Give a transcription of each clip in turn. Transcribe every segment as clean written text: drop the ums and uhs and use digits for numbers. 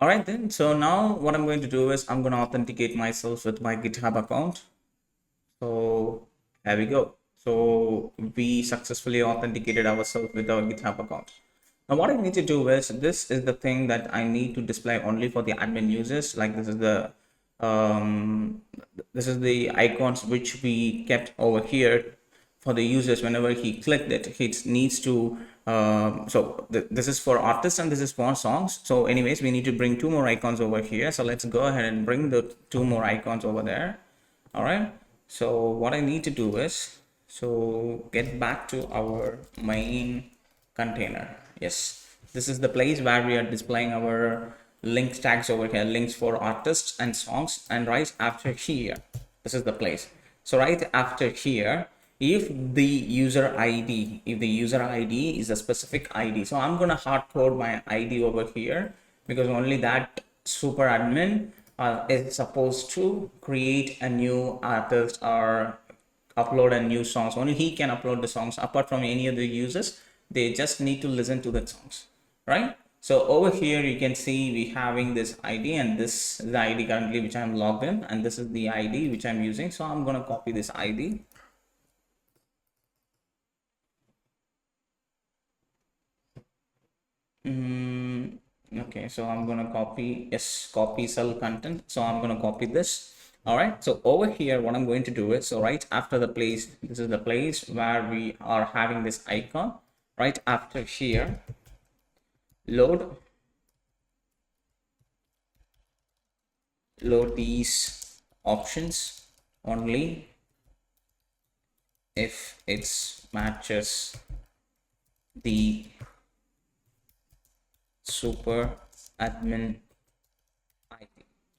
All right then. So now what I'm going to do is I'm going to authenticate myself with my GitHub account. So here we go. So we successfully authenticated ourselves with our GitHub account. Now what I need to do is, this is the thing that I need to display only for the admin users. Like um, this is the icons which we kept over here for the users. Whenever he clicked it, it needs to this is for artists and this is for songs. So anyways, we need to bring two more icons over here. So let's go ahead and bring the two more icons over there. All right, so what I need to do is, so get back to our main container. Yes, this is the place where we are displaying our link tags over here, links for artists and songs. And right after here, this is the place. So right after here, if the user ID is a specific ID, so I'm gonna hard code my ID over here, because only that super admin is supposed to create a new artist or upload a new songs. Only he can upload the songs. Apart from any other users, they just need to listen to the songs, right? So over here you can see we having this ID, and this is the ID currently which I'm logged in, and this is the ID which I'm using. So I'm going to copy this ID. Okay, so I'm going to copy, yes, copy cell content. So I'm going to copy this. All right, so over here what I'm going to do is, so right after the place, this is the place where we are having this icon. Right after here, load these options only if it matches the super admin ID.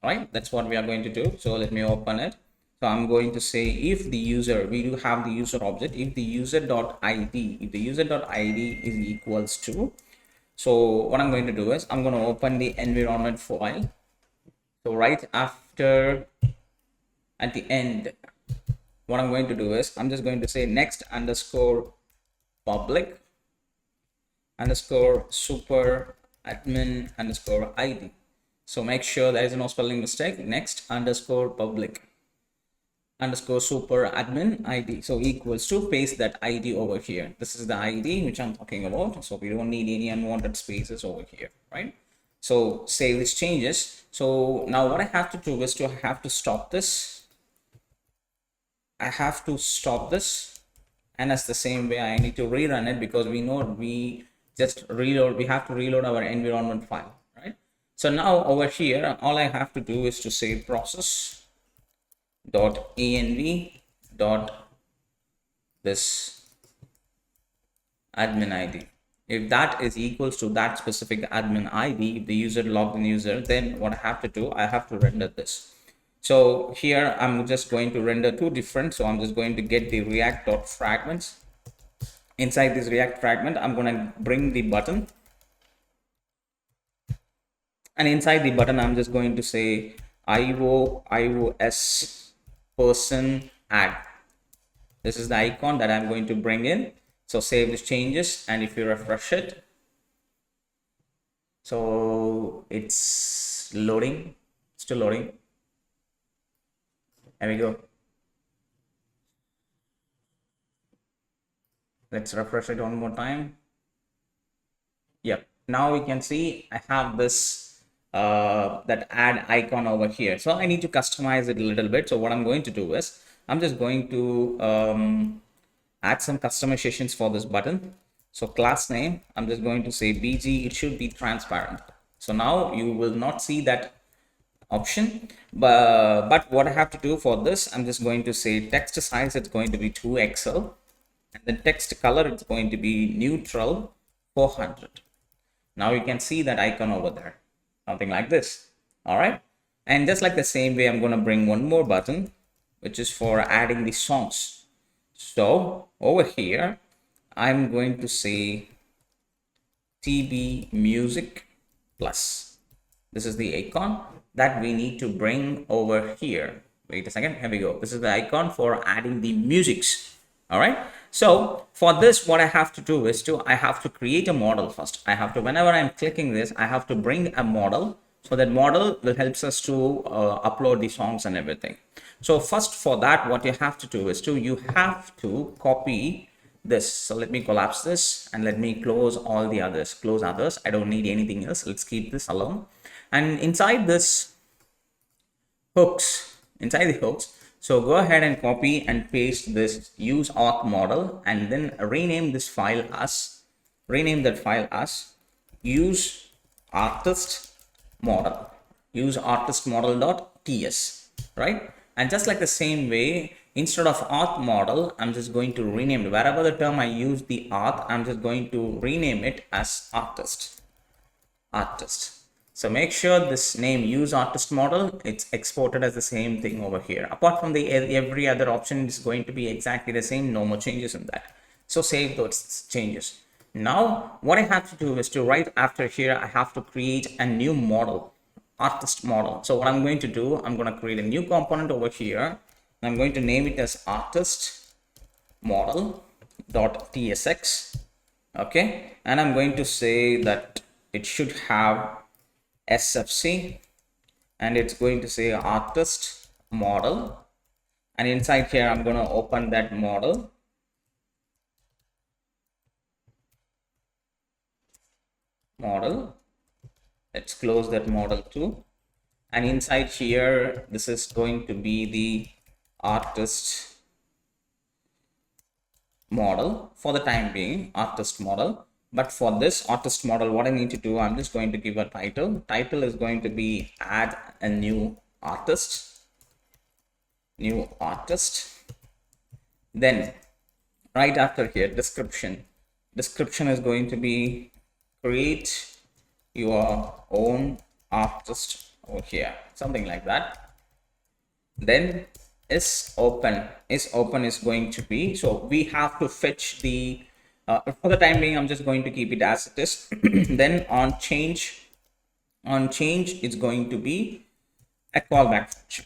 Right, that's what we are going to do. So let me open it. So I'm going to say, if the user, we do have the user object, if the user.id is equals to, so what I'm going to do is I'm going to open the environment file. So right after, at the end, what I'm going to do is I'm just going to say next underscore public underscore super admin underscore ID. So make sure there is no spelling mistake. Next underscore public underscore super admin ID. So equals to, paste that ID over here. This is the ID which I'm talking about. So we don't need any unwanted spaces over here, right? So save these changes. So now what I have to do is I have to stop this. And as the same way I need to rerun it, because we know we have to reload our environment file, right? So now over here, all I have to do is to say process dot env dot this admin ID. If that is equals to that specific admin ID, if the user logged in user, then what I have to do, I have to render this. So here I'm just going to render two different. So I'm just going to get the react.fragments. Inside this react fragment, I'm going to bring the button. And inside the button, I'm just going to say iOS person add. This is the icon that I'm going to bring in. So save these changes, and if you refresh it, so it's loading, still loading. There we go. Let's refresh it one more time. Yep, now we can see I have this that add icon over here. So I need to customize it a little bit. So what I'm going to do is I'm just going to add some customizations for this button. So class name, I'm just going to say BG, it should be transparent. So now you will not see that option, but what I have to do for this, I'm just going to say text size, it's going to be 2XL, and then text color, it's going to be neutral 400. Now you can see that icon over there, something like this. All right, and just like the same way, I'm going to bring one more button, which is for adding the songs. So over here, I'm going to say TB music plus. This is the icon that we need to bring over here. Wait a second, here we go. This is the icon for adding the musics. All right, so for this, what I have to do is I have to create a model first. I have to, whenever I'm clicking this, I have to bring a model So that model will helps us to upload the songs and everything. So first for that, what you have to do is you have to copy this. So let me collapse this and let me close all the others, close others. I don't need anything else. Let's keep this alone. And inside this hooks, inside the hooks, so go ahead and copy and paste this use auth model and then rename this file as, rename that file as use artist model, use artist model.ts, right? And just like the same way, instead of auth model, I'm just going to rename it. Wherever the term I use the auth, I'm just going to rename it as artist. So make sure this name use artist model, it's exported as the same thing over here. Apart from the every other option is going to be exactly the same, no more changes in that. So save those changes. Now what I have to do is right after here, I have to create a new model, artist model. So what I'm going to do, I'm going to create a new component over here. I'm going to name it as artist model.tsx. Okay, and I'm going to say that it should have SFC and it's going to say artist model, and inside here I'm going to open that model. Let's close that model too, and inside here this is going to be the artist model for the time being, artist model. But for this artist model, what I need to do, I'm just going to give a title. Title is going to be add a new artist. Then right after here, description is going to be create your own artist over here, something like that. Then is open is going to be, so we have to fetch the for the time being, I'm just going to keep it as it is. Then on change it's going to be a callback function.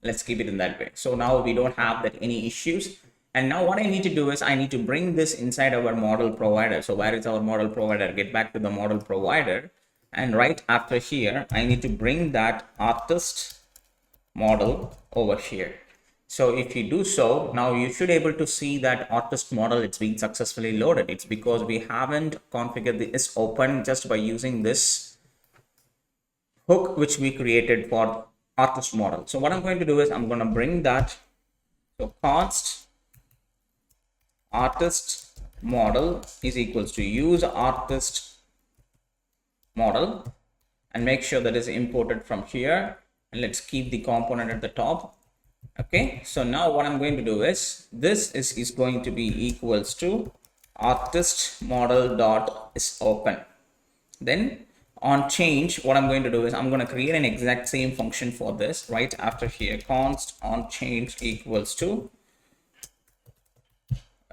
Let's keep it in that way. So now we don't have that any issues. And now what I need to do is I need to bring this inside our model provider. So where is our model provider? Get back to the model provider, and right after here I need to bring that artist model over here. So if you do so, now you should able to see that artist model, it's been successfully loaded. It's because we haven't configured this open just by using this hook which we created for artist model. So what I'm going to do is I'm going to bring that, so const artist model is equals to use artist model, and make sure that is imported from here, and let's keep the component at the top. Okay, so now what I'm going to do is this is going to be equals to artist model dot is open. Then on change, what I'm going to do is I'm going to create an exact same function for this. Right after here, const on change equals to,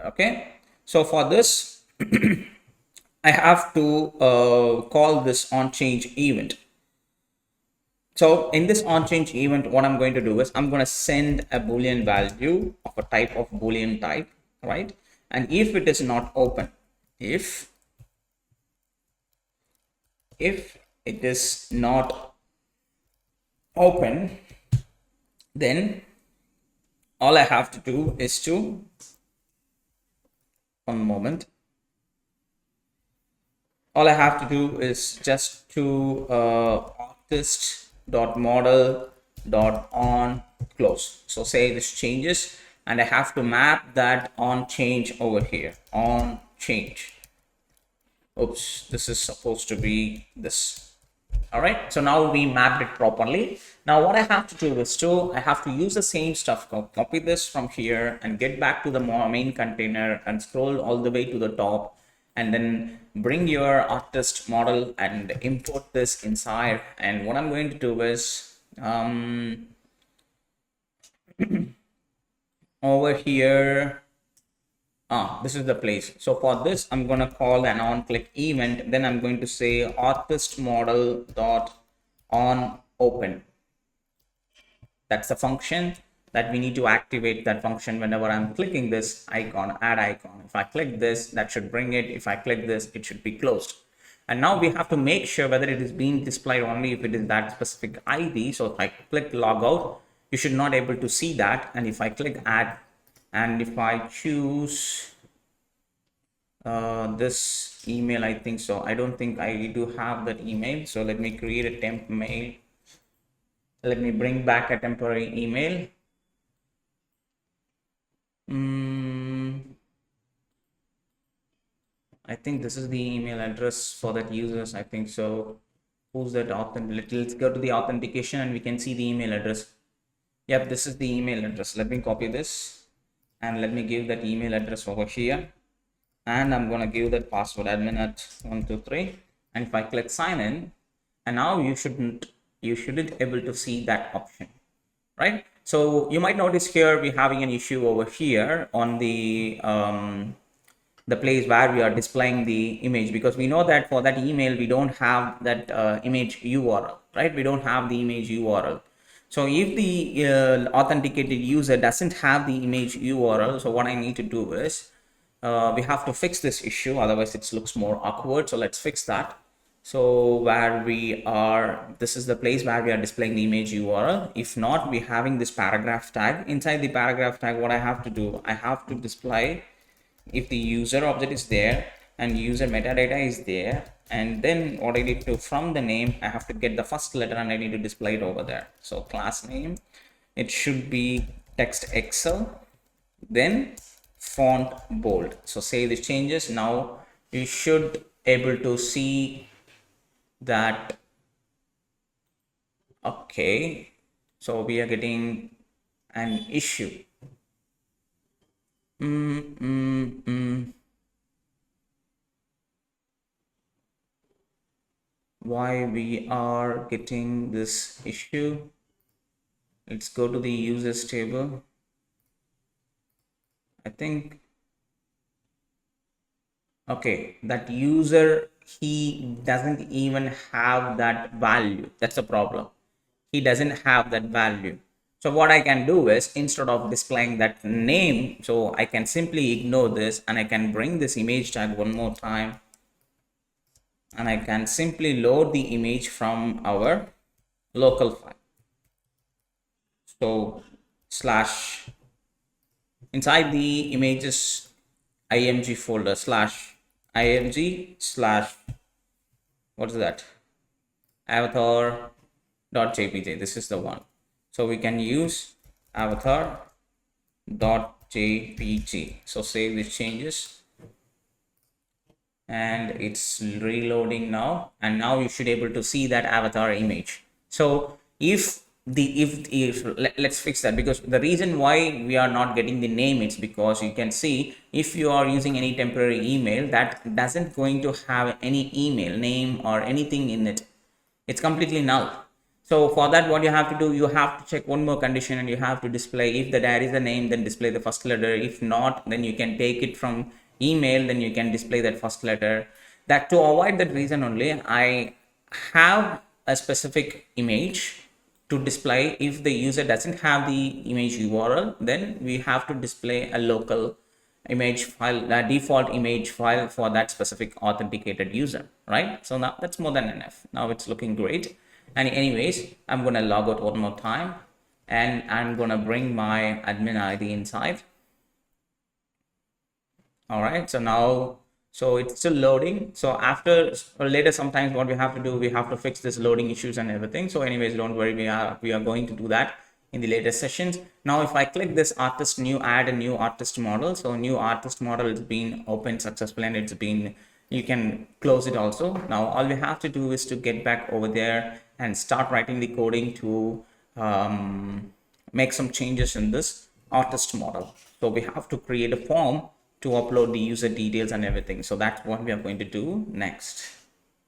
okay, so for this I have to call this on change event. So in this on change event, what I'm going to do is I'm going to send a boolean value of a type of boolean type, right? And if it is not open, if it is not open, then all I have to do is to, one moment, all I have to do is just to artist dot model dot on close. So say this changes, and I have to map that on change over here, on change. Oops, this is supposed to be this. All right, so now we mapped it properly. Now what I have to do is I have to use the same stuff, copy this from here and get back to the main container and scroll all the way to the top, and then bring your artist model and import this inside. And what I'm going to do is over here, this is the place. So for this, I'm going to call an on click event. Then I'm going to say artist model dot on open. That's the function that we need to activate that function whenever I'm clicking this icon, add icon. If I click this, that should bring it. If I click this, it should be closed. And now we have to make sure whether it is being displayed only if it is that specific ID. So if I click logout, you should not able to see that. And if I click add, and if I choose this email, I think so, I don't think I do have that email. So let me create a temp mail. Let me bring back a temporary email. I think this is the email address for that users. I think so. Who's that let's go to the authentication and we can see the email address. Yep, this is the email address. Let me copy this and let me give that email address over here. And I'm going to give that password admin at 123. And if I click sign in, and now you shouldn't able to see that option, right? So you might notice here we're having an issue over here on the place where we are displaying the image, because we know that for that email we don't have that image URL, right? We don't have the image URL. So if the authenticated user doesn't have the image URL, so what I need to do is we have to fix this issue, otherwise it looks more awkward. So let's fix that. So where we are, this is the place where we are displaying the image URL. If not, we're having this paragraph tag. Inside the paragraph tag, what I have to do, I have to display if the user object is there and user metadata is there, and then what I need to, from the name, I have to get the first letter and I need to display it over there. So class name, it should be text Excel, then font bold. So save the changes. Now you should able to see that. Okay, so we are getting an issue. Why we are getting this issue? Let's go to the users table. I think, okay, that user, he doesn't even have that value. That's the problem. He doesn't have that value. So what I can do is, instead of displaying that name, so I can simply ignore this and I can bring this image tag one more time, and I can simply load the image from our local file. So slash, inside the images img folder, slash img slash, what is that, avatar.jpg. This is the one. So we can use avatar.jpg. So save these changes, and it's reloading now, and now you should able to see that avatar image. So if let's fix that, because the reason why we are not getting the name, it's because you can see if you are using any temporary email that doesn't going to have any email name or anything in it, it's completely null. So for that, what you have to do, you have to check one more condition, and you have to display, if there is a name, then display the first letter. If not, then you can take it from email, then you can display that first letter. That, to avoid that reason only, I have a specific image to display. If the user doesn't have the image URL, then we have to display a local image file, a default image file for that specific authenticated user, right? So now that's more than enough. Now it's looking great. And anyways, I'm going to log out one more time, and I'm going to bring my admin ID inside. All right, so now, so it's still loading. So after, or later, sometimes what we have to do, we have to fix this loading issues and everything. So anyways, don't worry, we are going to do that in the later sessions. Now if I click this artist, add a new artist model. So new artist model has been opened successfully, and it's been, you can close it also. Now all we have to do is to get back over there and start writing the coding to make some changes in this artist model. So we have to create a form to upload the user details and everything. So that's what we are going to do next.